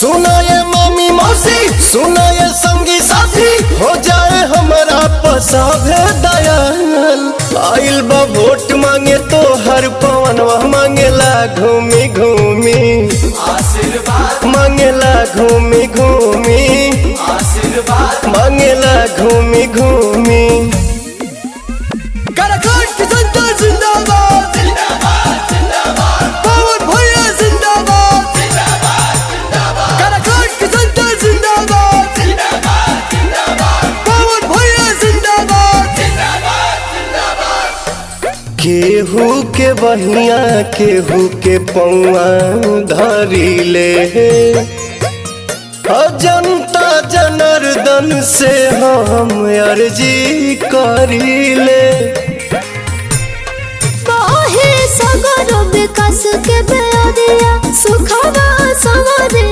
सुना ये मामी मौसी, सुना ये संगी साथी, हो जाए हमारा पसाभे दयाल। आइल बा वोट मांगे तो हर पवनवा मांगेला घूमी घूमी आशीर्वाद, मांगेला घूमी घूमी आशीर्वाद, मांगेला घूमी घूमी। काराकोट की जनता जिंदाबाद जिंदाबाद जिंदाबाद, पवन भैया जिंदाबाद जिंदाबाद जिंदाबाद, काराकोट की जनता जिंदाबाद जिंदाबाद जिंदाबाद, पवन भैया जिंदाबाद जिंदाबाद जिंदाबाद। केहू के बहिया केहू के पौआ धरी ले, जनता जनार्दन से हम अर्जी करी ले। सगर विकास के बेरिया सुखवा सवरे